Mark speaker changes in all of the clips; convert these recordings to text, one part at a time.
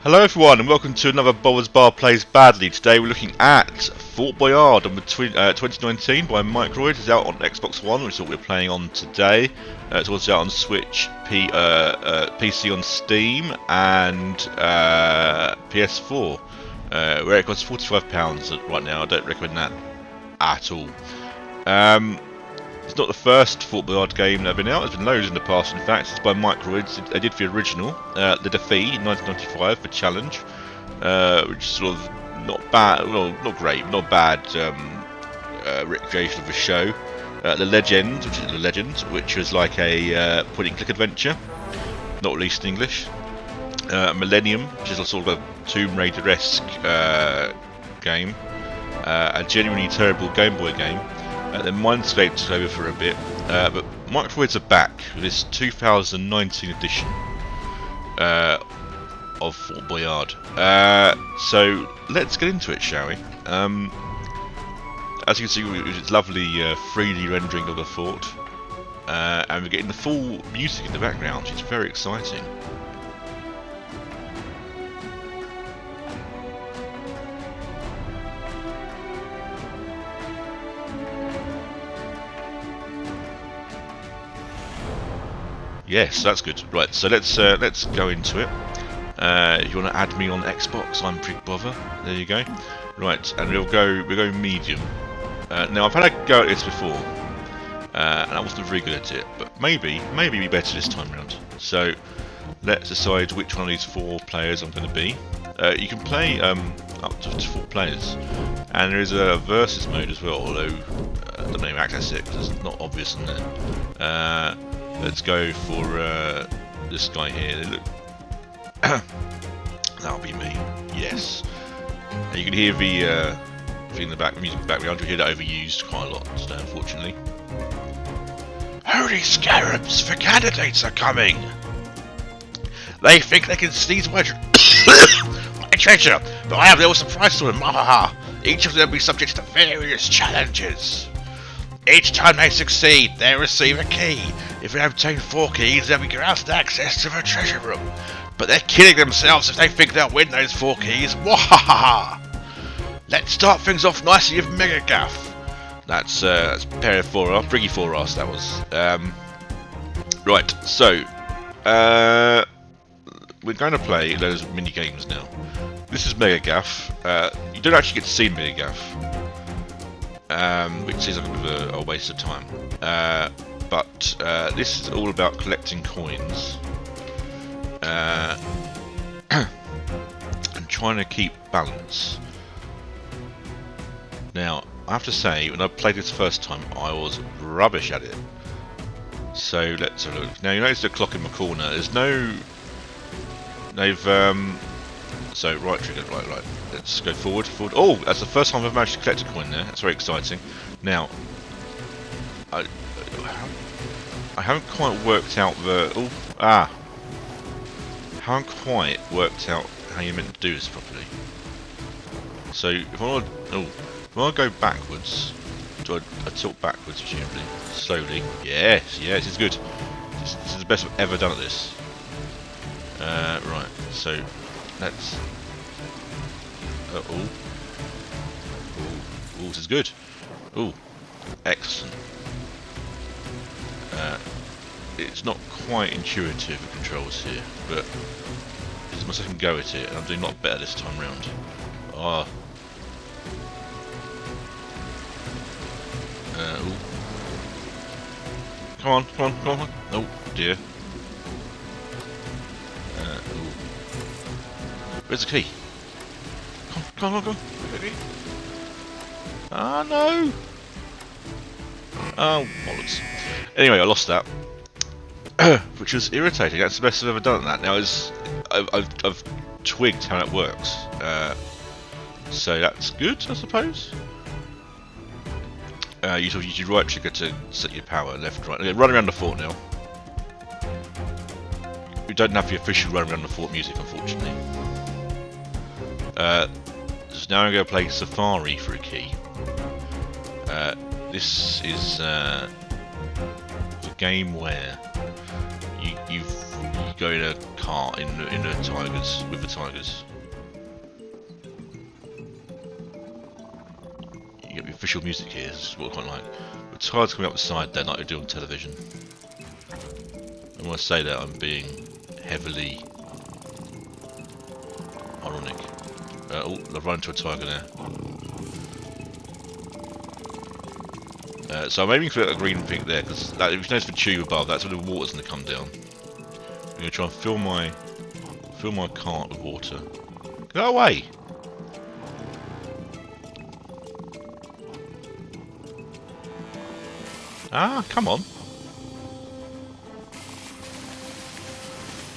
Speaker 1: Hello everyone and welcome to another Bowler's Bar Plays Badly. Today we're looking at Fort Boyard on 2019 by Microids. It's out on Xbox One, which is what we're playing on today. It's also out on Switch, PC on Steam and PS4. Where it costs £45 right now. I don't recommend that at all. It's not the first Fort Boyard game that have been out. There's been loads in the past. In fact, it's by Microids. They did the original, The Defeat in 1995 for Challenge, which is sort of not bad, well, not great, not bad recreation of the show. The Legend, which was like a point-and-click adventure, not released in English. Millennium, which is sort of a Tomb Raider-esque game. A genuinely terrible Game Boy game. Then Mindscape took over for a bit, but Microids are back with this 2019 edition of Fort Boyard. So let's get into it, shall we? As you can see, it's lovely 3D rendering of the fort, and we're getting the full music in the background. It's very exciting. Yes, that's good. Right, so let's go into it. If you want to add me on Xbox, I'm Big Bother. There you go. Right, and we'll go medium. Now I've had a go at this before, and I wasn't very good at it, but maybe be better this time round. So let's decide which one of these 4 players I'm going to be. You can play up to 4 players, and there is a versus mode as well. Although I don't know, access it because it's not obvious in there. Let's go for this guy here. Look, that'll be me. Yes. And you can hear the thing in the back, music in the background. You hear that overused quite a lot today, unfortunately. Holy scarabs! The candidates are coming. They think they can seize my treasure, but I have a little surprise for them. Each of them will be subject to various challenges. Each time they succeed, they receive a key. If they obtain 4 keys, they'll be granted access to the treasure room. But they're kidding themselves if they think they'll win those 4 keys. Wahaha! Let's start things off nicely with Mega Gaff. That's pair of 4R, Briggy 4Rs that was. Right, so we're going to play those mini games now. This is Mega Gaff. You don't actually get to see Mega Gaff. Which seems like a bit of a waste of time. But this is all about collecting coins and trying to keep balance. Now, I have to say, when I played this first time, I was rubbish at it. So let's have a look. Now you notice the clock in the corner. There's no. So right trigger, right. Let's go forward. Oh, that's the first time I've managed to collect a coin there. That's very exciting. Now, I haven't quite worked out the. Haven't quite worked out how you're meant to do this properly. So if I want to go backwards, do I tilt backwards presumably, slowly. Yes, it's good. This is the best I've ever done at this. Right, so let's. Oh, this is good. Oh, excellent. It's not quite intuitive, the controls here, but this is my second go at it, and I'm doing a lot better this time round. Come on. Oh dear. Where's the key? Come on. Ah, no! Oh, bollocks. Anyway, I lost that. Which was irritating. That's the best I've ever done at that. Now, I've twigged how it works. So that's good, I suppose. You sort of use your right trigger to set your power, left, right. Okay, run around the fort now. We don't have the official run around the fort music, unfortunately. So now I'm going to play Safari for a key. This is the game where you go in a car in the tigers with the tigers. You get the official music here. This is what I quite like. The tigers coming up the side there, like they do on television. And when I say that, I'm being heavily ironic. Oh, I've run into a tiger there. So I'm aiming for a green thing there, because if you notice the tube above, that's where the water's going to come down. I'm going to try and fill my cart with water. Go away! Ah, come on!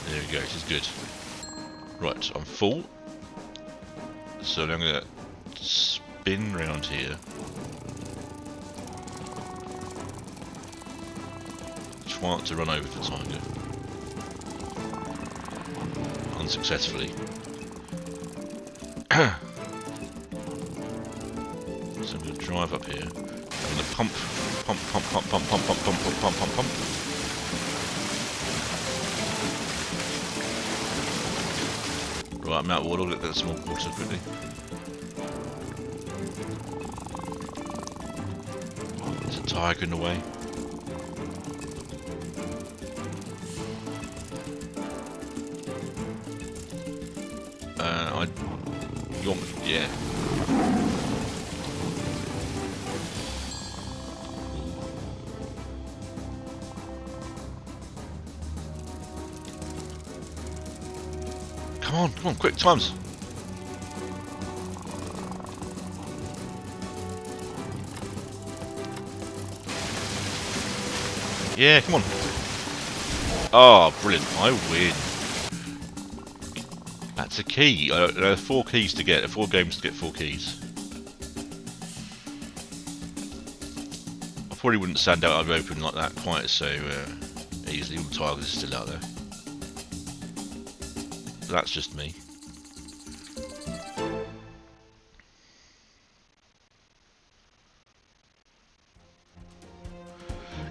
Speaker 1: There we go, this is good. Right, I'm full. So I'm going to spin round here. Try to run over the tiger. Unsuccessfully. So I'm going to drive up here. I'm going to pump. Right, I'm out of water. Look at that small water quickly. There's a tiger in the way. Yeah. Come on, quick times. Yeah, come on. Oh, brilliant! I win. That's a key. There are 4 keys to get. 4 games to get 4 keys. I probably wouldn't stand out of open like that quite so easily. All the tigers are still out there. That's just me.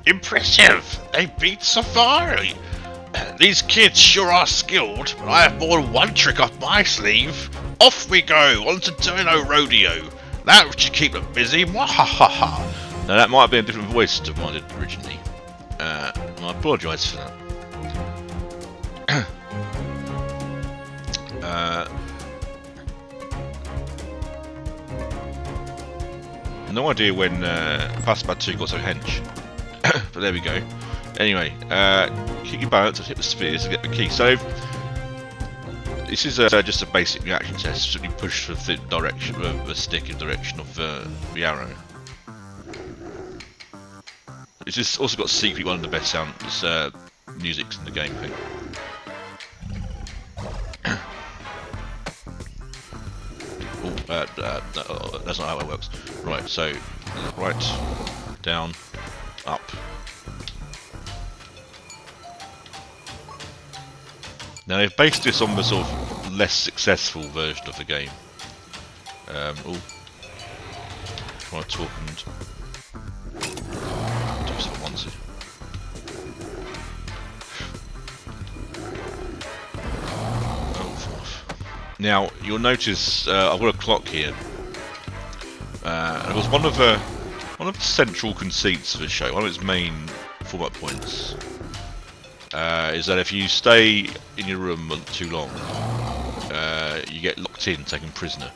Speaker 1: Impressive! They beat Safari! These kids sure are skilled, but I have more than one trick up my sleeve. Off we go, on to Dino Rodeo. That should keep them busy, mwahaha. Now that might have been a different voice to mine did originally. I apologise for that. No idea when Fastbad 2 got so hench. But there we go. Anyway, keep your balance and hit the spheres to get the key. So this is just a basic reaction test. So you push the direction of the stick in the direction of the arrow. It's just also got secretly one of the best sound musics in the game. I think. That's not how it works. Right, so right, down, up. Now they've based this on the sort of less successful version of the game. Try to talk and do something once. Now you'll notice I've got a clock here. And it was one of the central conceits of the show. One of its main format points is that if you stay in your room too long, you get locked in, taken prisoner.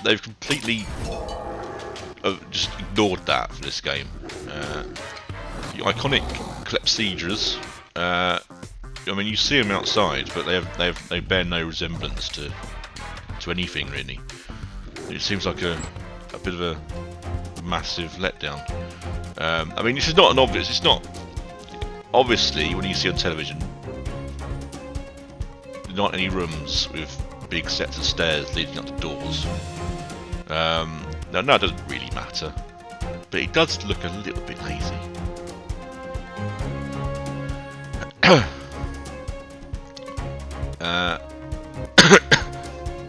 Speaker 1: They've completely just ignored that for this game. The iconic clepsydras. I mean, you see them outside, but they bear no resemblance to anything really. It seems like a bit of a massive letdown. I mean, this is not an obvious. It's not obviously when you see on television. Not any rooms with big sets of stairs leading up to doors. Now, no, it doesn't really matter, but it does look a little bit lazy.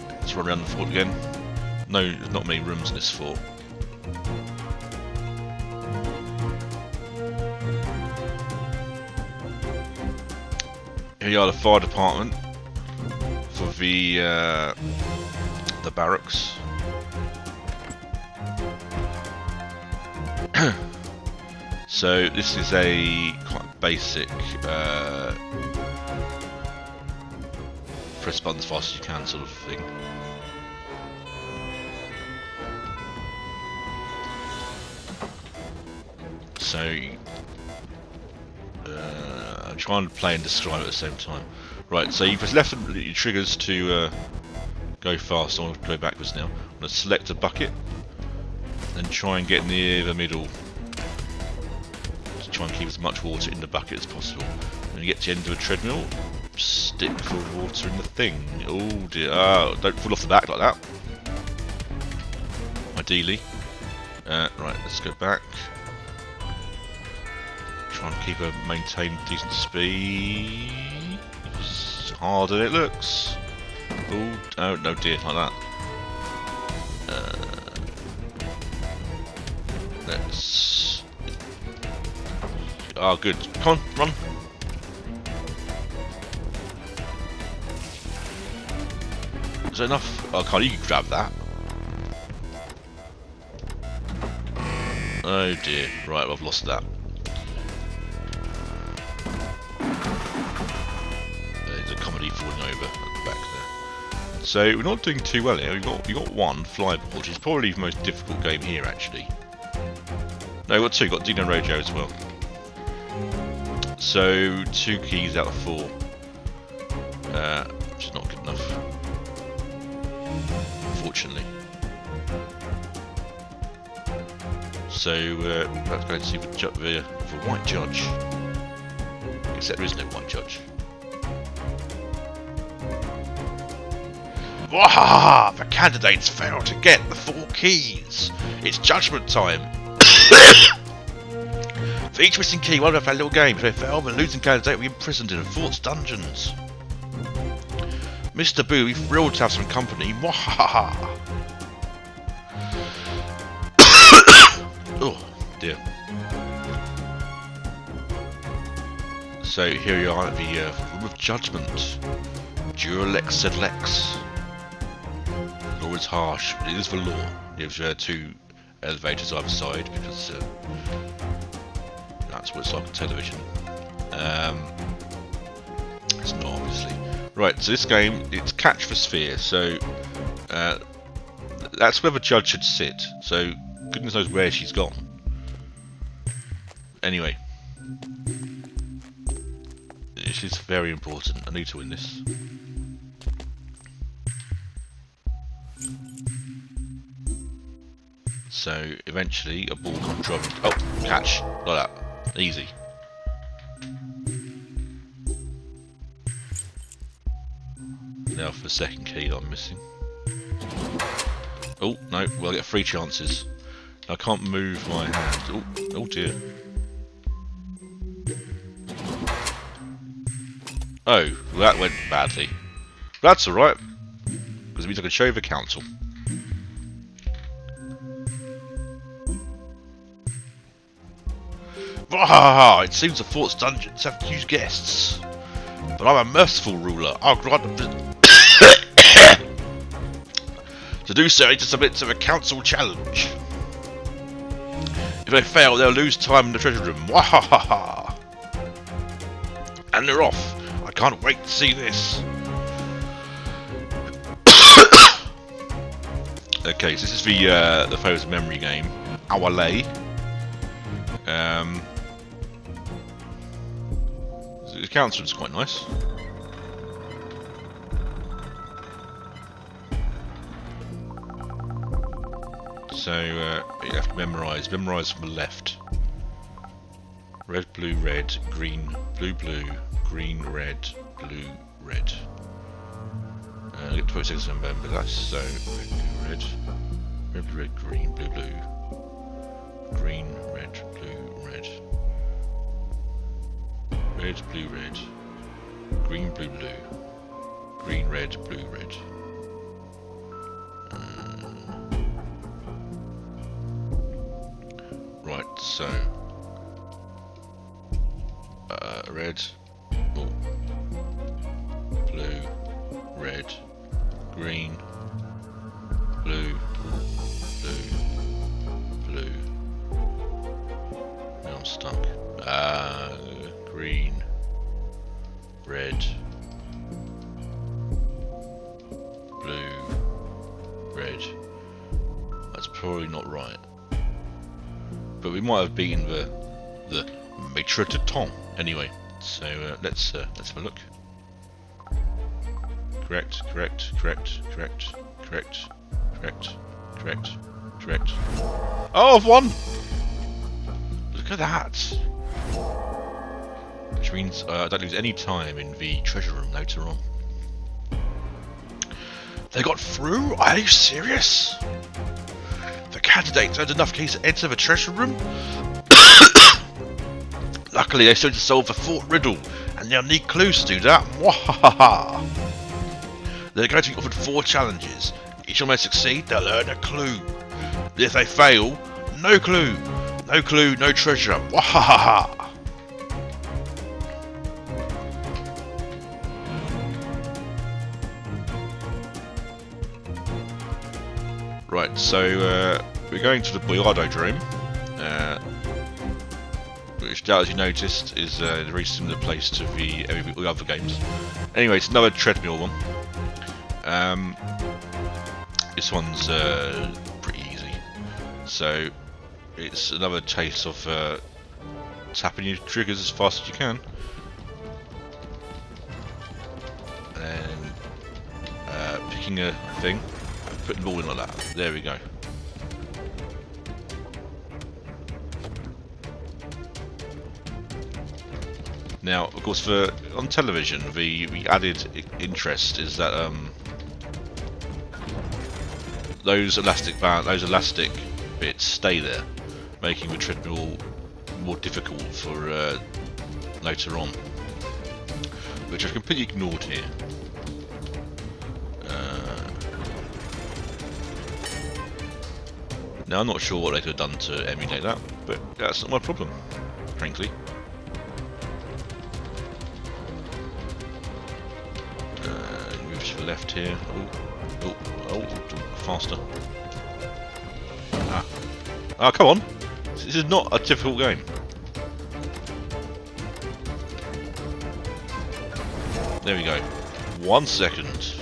Speaker 1: Let's run around the fort again. No, there's not many rooms in this fort. Here you are, the fire department for the barracks. So this is a quite basic press buttons as fast as you can sort of thing. So I'm trying to play and describe at the same time. Right, so you press left and your triggers to go fast. I want to go backwards now. I'm going to select a bucket and try and get near the middle. Just try and keep as much water in the bucket as possible. When you get to the end of a treadmill, stick the water in the thing. Oh dear, don't fall off the back like that. Ideally. Right, let's go back. Try and keep maintain decent speed. It's harder than it looks. Oh no dear, like that. Let's. Oh, good. Come on, run. Is that enough? Oh, Carl, you can grab that. Oh dear. Right, I've lost that. There's a comedy falling over at the back there. So we're not doing too well here. We got one flyball, which is probably the most difficult game here actually. No, we've got two. We've got Dino Rojo as well. So 2 keys out of 4, which is not good enough, unfortunately. So let's go and see the white judge. Except there is no white judge. Wahaha! The candidates failed to get the 4 keys. It's judgment time. For each missing key, one of our little games. If they fail, the losing candidate will be imprisoned in the fort's dungeons. Mr. Boo, we're thrilled to have some company. Wahaha! Oh dear. So here you are at the room of judgment. Juror Lex said Lex. Law is harsh, but it is the law. There's 2 elevators either side because that's what it's like on television. It's not obviously. Right, so this game, it's catch the sphere, so that's where the judge should sit. So goodness knows where she's gone. Anyway, this is very important. I need to win this. So eventually a ball comes dropped. Oh, catch like that. Easy. Now for the second key that I'm missing. Oh no, well I get 3 chances. I can't move my hand. Oh dear. Oh, well that went badly. That's alright, because it means I can show the council. It seems the fort's dungeons have few guests, but I'm a merciful ruler. I'll grant them to do so. I need to submit to the council challenge. If they fail, they'll lose time in the treasure room. Wahaha! And they're off. I can't wait to see this. Okay, so this is the famous memory game, Awale. The council is quite nice. So you have to memorise from the left. Red, blue, red, green, blue, blue, green, red, blue, red. I get 20 seconds to remember that. So red, red, blue, red, green, blue, blue, green, red, blue, red. Red, blue, red. Green, blue, blue. Green, red, blue, red. Right, so red. Oh. green, blue, blue, blue. Now I'm stuck. Green, red, blue, red. That's probably not right. But we might have beaten the Maitre de Temps anyway. So let's have a look. Correct, correct, correct, correct, correct, correct, correct, correct. Oh, I've won! Look at that! Which means I don't lose any time in the treasure room later on. They got through? Are you serious? The candidates earned enough keys to enter the treasure room? Luckily they still need to solve the fort riddle, and they'll need clues to do that. Mwahaha! They're going to be offered 4 challenges. Each time they succeed, they'll earn a clue. But if they fail, no clue. No clue, no treasure. Mwahaha! Right, so we're going to the Boyardodrome, which, as you noticed, is a very similar place to the other games. Anyway, it's another treadmill one. This one's pretty easy, so it's another case of tapping your triggers as fast as you can, and picking a thing. Put the ball in like that. There we go. Now, of course, on television, the added interest is that those elastic bits stay there, making the treadmill more difficult for later on, which I've completely ignored here. Now, I'm not sure what they could have done to emulate that, but that's not my problem, frankly. Move to the left here. Oh, faster. Ah, come on! This is not a difficult game. There we go. 1 second.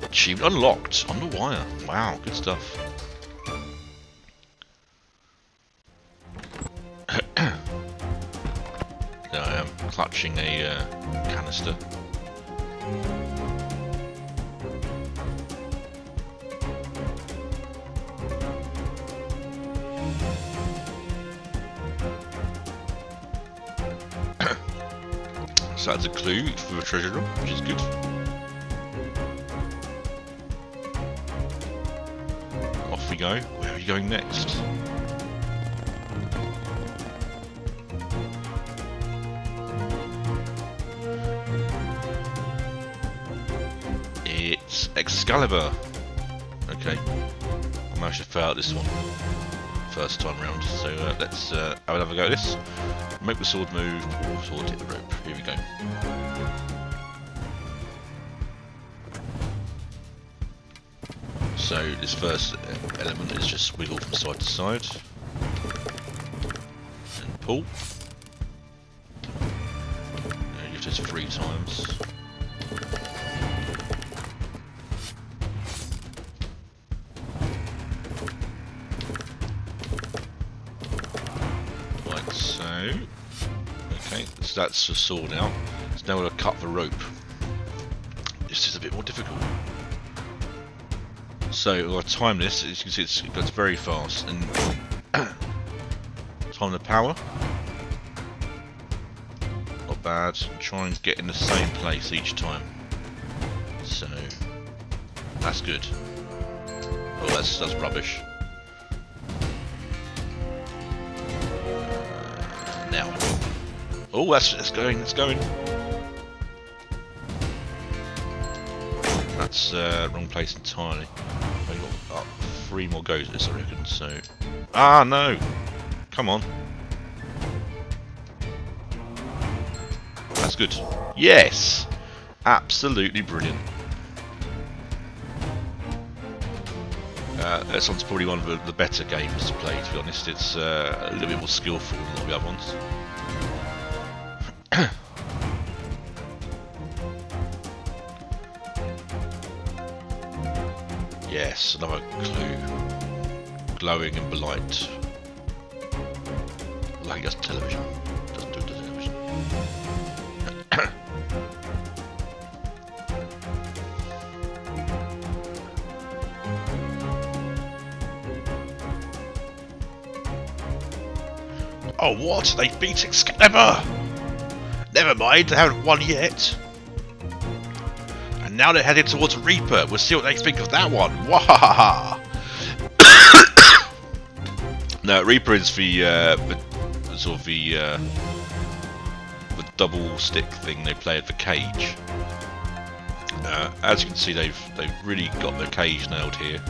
Speaker 1: Achievement unlocked on the wire. Wow, good stuff. There I am, clutching a canister. So that's a clue for the treasure room, which is good. Off we go. Where are you going next? It's Excalibur. Okay, I managed to fail out this one first time round, so let's have another go at this. Make the sword move, or sword hit the rope. Here we go. So this first element is just wiggle from side to side and pull. You have to do this 3 times. Like so. Okay, so that's the sword now. So now we're going to cut the rope. This is a bit more difficult. So I'll time this. As you can see, it goes very fast. And time the power. Not bad. And try and get in the same place each time. So that's good. Oh, that's rubbish. Now. Oh, that's going. It's going. That's wrong place entirely. I've got 3 more goes at this, I reckon. So, ah no! Come on. That's good. Yes, absolutely brilliant. This one's probably one of the better games to play, to be honest. It's a little bit more skillful than all the other ones. Yes, another clue. Glowing and polite. Like it does television. Doesn't do television. Oh, what? They beat Excalibur! Never mind, they haven't won yet. And now they're headed towards Reaper. We'll see what they think of that one. Wahaha! No, Reaper is the sort of the double stick thing they play at the cage. As you can see, they've really got the cage nailed here.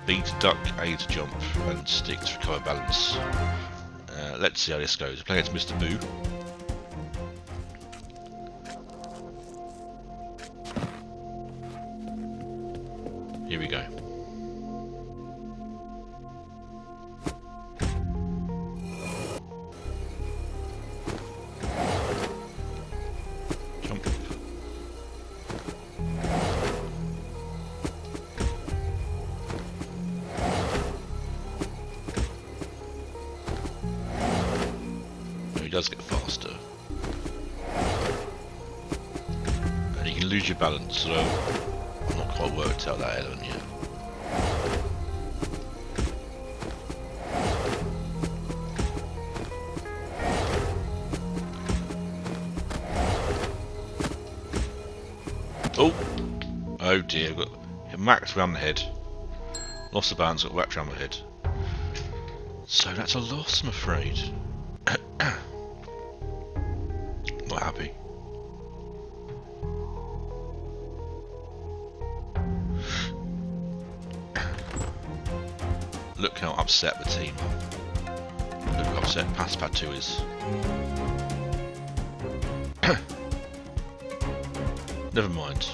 Speaker 1: B to duck, A to jump, and stick to recover balance. Let's see how this goes. We're playing against Mr. Boo. Here we go. Jump. He does get faster. And you can lose your balance, so I'm not quite worked out that element yet. Oh dear, I've got whacked around the head. Lost the balance, got whacked around the head. So that's a loss, I'm afraid. Not happy. Look how upset the team are. Look how upset Passepartout 2 is. Never mind.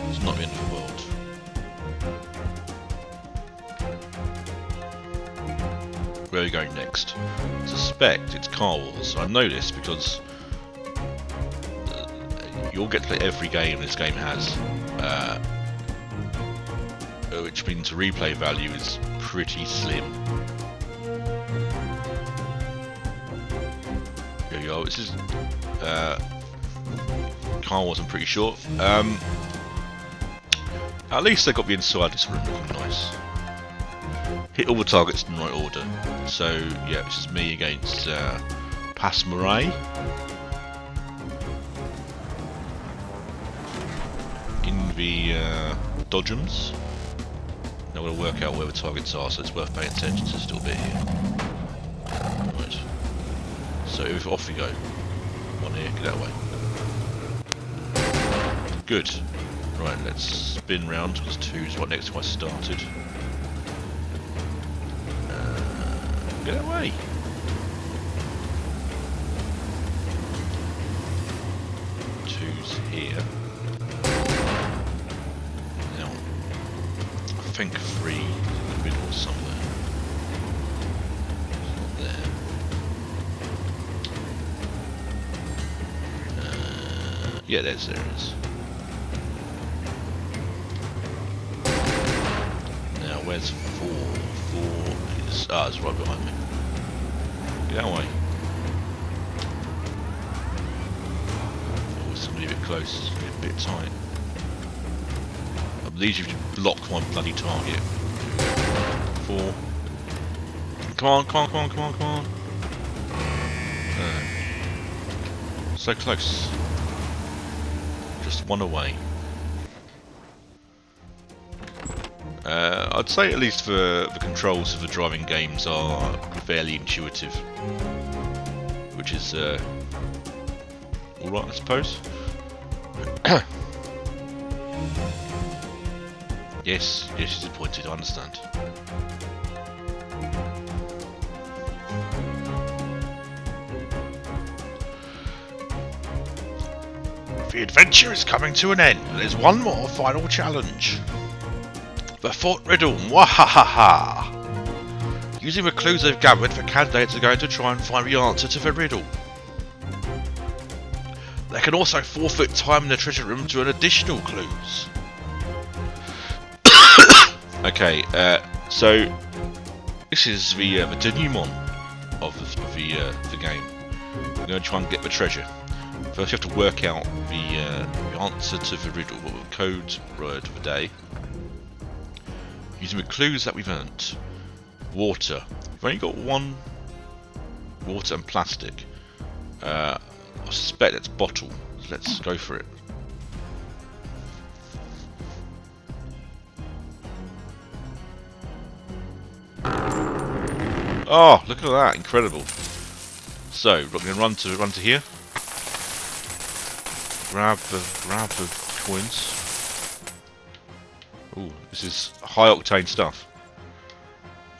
Speaker 1: It's not the end of the world. Where are we going next? I suspect it's Car Wars. I know this because you'll get to play every game this game has, which means the replay value is pretty slim. Here we go. This is Car Wars, I'm pretty sure. At least they got the inside this room looking nice. Hit all the targets in the right order. So yeah, this is me against Passepartout in the dodgems. Now we're going to work out where the targets are, so it's worth paying attention to still be here. Right. So if off we go. One here, get that way. Good. Right, let's spin round because 2 is right next to where I started. Get away! Two's here. Now, I think 3 is in the middle somewhere. It's not there. Yeah, there it is. Now, where's 4? 4 is... Ah, it's right behind me. Get away. Oh, it's going to be a bit close, it's going to be a bit tight. I believe you to block my bloody target. 4. Come on, come on, come on, come on, come on. So close. Just one away. I'd say at least the controls of the driving games are fairly intuitive, which is alright, I suppose. Yes, yes, disappointed, I understand. The adventure is coming to an end. There's one more final challenge. The Fort Riddle. Wahahaha! Using the clues they've gathered, the candidates are going to try and find the answer to the riddle. They can also forfeit time in the treasure room to earn additional clues. Okay, so this is the denouement of the game. We're going to try and get the treasure. First, you have to work out the answer to the riddle, or the code word of the day, using the clues that we've earned. Water. We've only got one water and plastic. I suspect it's bottle. So let's go for it. Oh, look at that! Incredible. So we're going to run to here. Grab the coins. Ooh, this is high octane stuff.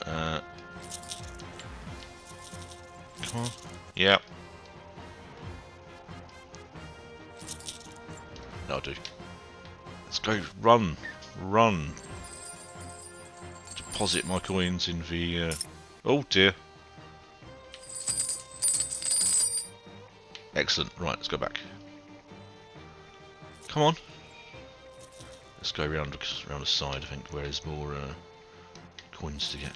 Speaker 1: Come on. Yeah. That'll do. Let's go. Run. Deposit my coins in the... Oh dear. Excellent. Right, let's go back. Come on. Let's go around the side, I think, where there's more coins to get.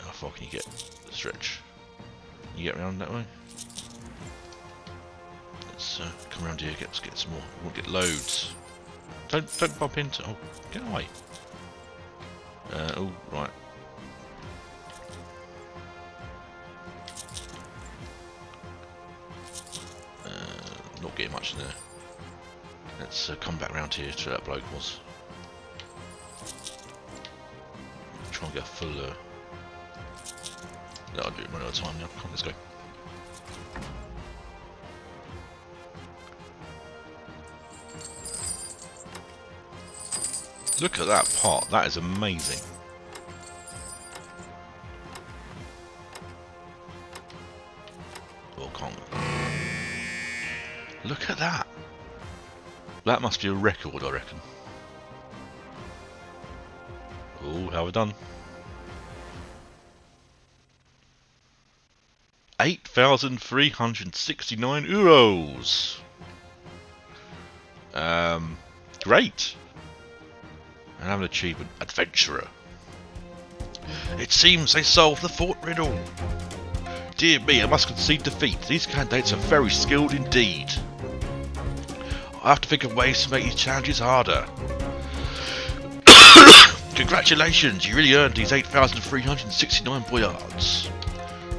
Speaker 1: How far can you get? Stretch. Can you get around that way? Let's come around here. Let's get some more. We'll get loads. Don't bump into. Oh, get away. Oh, right. Not getting much in there. Let's come back round here to where that bloke was. Try and get a full. That'll do it. Run out of time now. Come on, let's go. Look at that pot. That is amazing. Oh, can't. Look at that. That must be a record, I reckon. Oh, how have we done? 8,369 euros. Great. And I have an achievement, Adventurer. It seems they solved the Fort Riddle. Dear me, I must concede defeat. These candidates are very skilled indeed. I have to think of ways to make these challenges harder. Congratulations, you really earned these 8,369 boyards.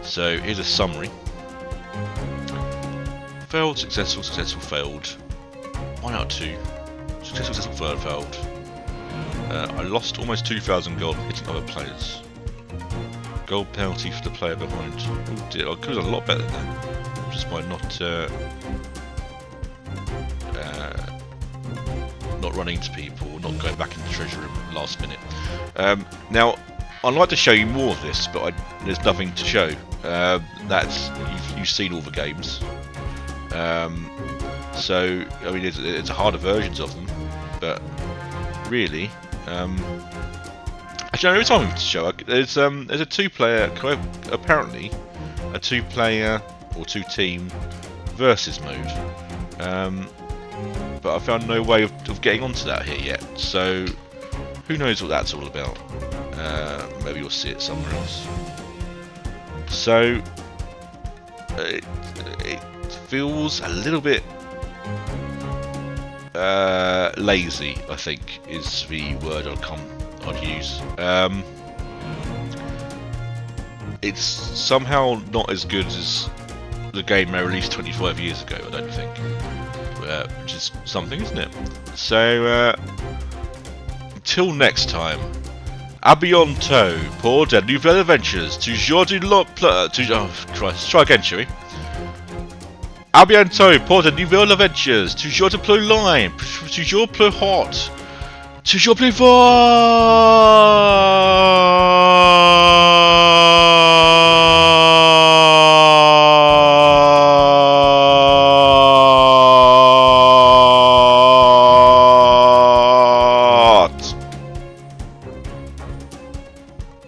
Speaker 1: So here's a summary. Failed, successful, successful, failed. 1 out of 2. Successful, successful, failed. I lost almost 2,000 gold hitting other players. Gold penalty for the player behind. Oh dear, I could have done a lot better than that. Just by not running into people, not going back in the treasure room last minute. Now, I'd like to show you more of this, but there's nothing to show. That's you've seen all the games. So I mean, it's harder versions of them, but really, actually, there is something to show. There's a two-player, apparently, a two-player or two-team versus mode. But I found no way of getting onto that here yet. So who knows what that's all about? Maybe you'll see it somewhere else. So it feels a little bit lazy, I think, is the word I'd use. It's somehow not as good as the game they released 25 years ago, I don't think. Which is something, isn't it? So, until next time, à bientôt pour de nouvelles adventures. Toujours du loin. Oh Christ, try again, shall we? À bientôt pour de nouvelles adventures. Toujours plus loin. Toujours plus haut. Toujours plus fort.